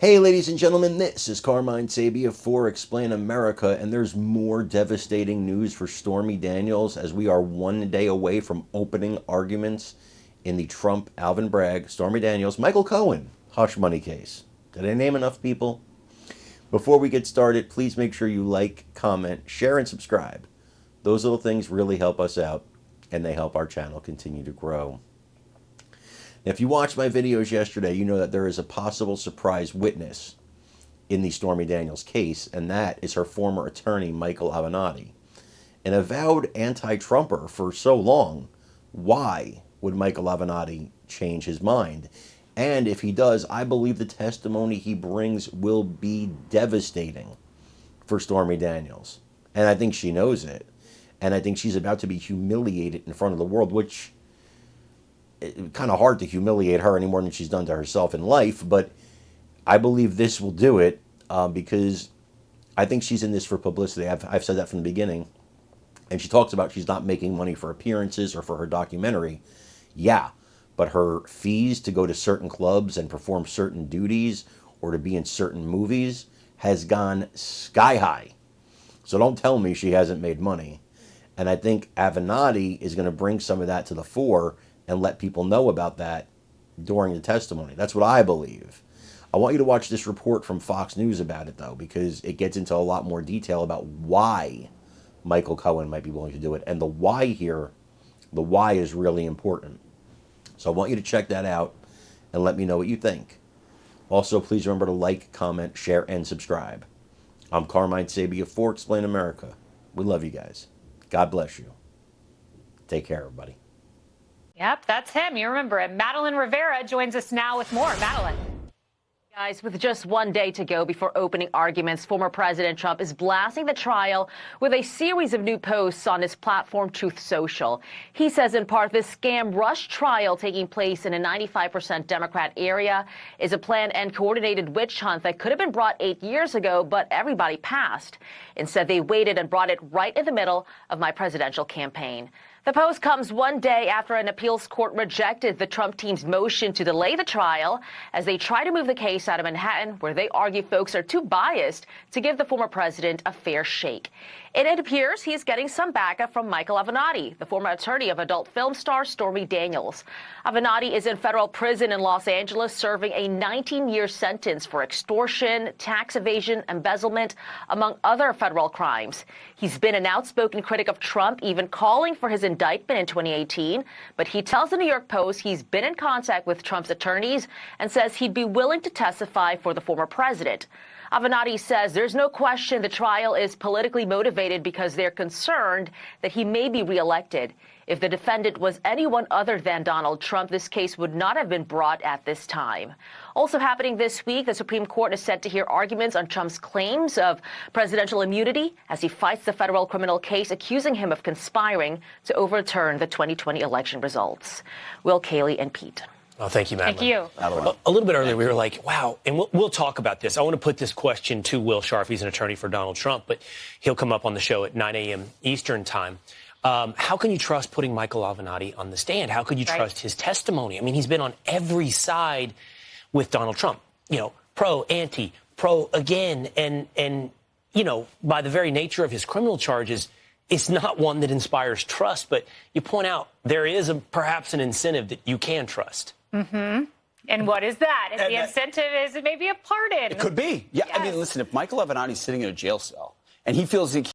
Hey, ladies and gentlemen, this is Carmine Sabia for Explain America, and there's more devastating news for Stormy Daniels as we are 1 day away from opening arguments in the Trump, Alvin Bragg, Stormy Daniels, Michael Cohen hush money case. Did I name enough people? Before we get started, please make sure you like, comment, share, and subscribe. Those little things really help us out, and they help our channel continue to grow. Now, if you watched my videos yesterday, you know that there is a possible surprise witness in the Stormy Daniels case, and that is her former attorney, Michael Avenatti. An avowed anti-Trumper for so long, why would Michael Avenatti change his mind? And if he does, I believe the testimony he brings will be devastating for Stormy Daniels. And I think she knows it. And I think she's about to be humiliated in front of the world, which it's kind of hard to humiliate her any more than she's done to herself in life, but I believe this will do it because I think she's in this for publicity. I've said that from the beginning. And she talks about she's not making money for appearances or for her documentary. Yeah, but her fees to go to certain clubs and perform certain duties or to be in certain movies has gone sky high. So don't tell me she hasn't made money. And I think Avenatti is going to bring some of that to the fore and let people know about that during the testimony. That's what I believe. I want you to watch this report from Fox News about it, though, because it gets into a lot more detail about why Michael Cohen might be willing to do it. And the why here, the why is really important. So I want you to check that out and let me know what you think. Also, please remember to like, comment, share, and subscribe. I'm Carmine Sabia for Explain America. We love you guys. God bless you. Take care, everybody. Yep, that's him. You remember him. Madeline Rivera joins us now with more. Madeline. Guys, with just 1 day to go before opening arguments, former President Trump is blasting the trial with a series of new posts on his platform Truth Social. He says in part this scam rush trial taking place in a 95% Democrat area is a planned and coordinated witch hunt that could have been brought 8 years ago, but everybody passed. Instead, they waited and brought it right in the middle of my presidential campaign. The post comes 1 day after an appeals court rejected the Trump team's motion to delay the trial as they try to move the case out of Manhattan, where they argue folks are too biased to give the former president a fair shake. And it appears he's getting some backup from Michael Avenatti, the former attorney of adult film star Stormy Daniels. Avenatti is in federal prison in Los Angeles serving a 19-year sentence for extortion, tax evasion, embezzlement, among other federal crimes. He's been an outspoken critic of Trump, even calling for his indictment in 2018. But he tells the New York Post he's been in contact with Trump's attorneys and says he'd be willing to testify for the former president. Avenatti says there's no question the trial is politically motivated because they're concerned that he may be reelected. If the defendant was anyone other than Donald Trump, this case would not have been brought at this time. Also happening this week, the Supreme Court is set to hear arguments on Trump's claims of presidential immunity as he fights the federal criminal case accusing him of conspiring to overturn the 2020 election results. Will, Kaylee, and Pete. Oh, thank you, Madeline. Thank you. A little bit earlier, we were like, wow, and we'll talk about this. I want to put this question to Will Sharf. He's an attorney for Donald Trump, but he'll come up on the show at 9 a.m. Eastern time. How can you trust putting Michael Avenatti on the stand? How could you trust his testimony? I mean, he's been on every side with Donald Trump, you know, pro, anti, pro again. And you know, by the very nature of his criminal charges, it's not one that inspires trust. But you point out there is perhaps an incentive that you can trust. Mm-hmm. And what is that? And the incentive is maybe a pardon. It could be. Yeah. I mean, listen, if Michael Avenatti's sitting in a jail cell and he feels like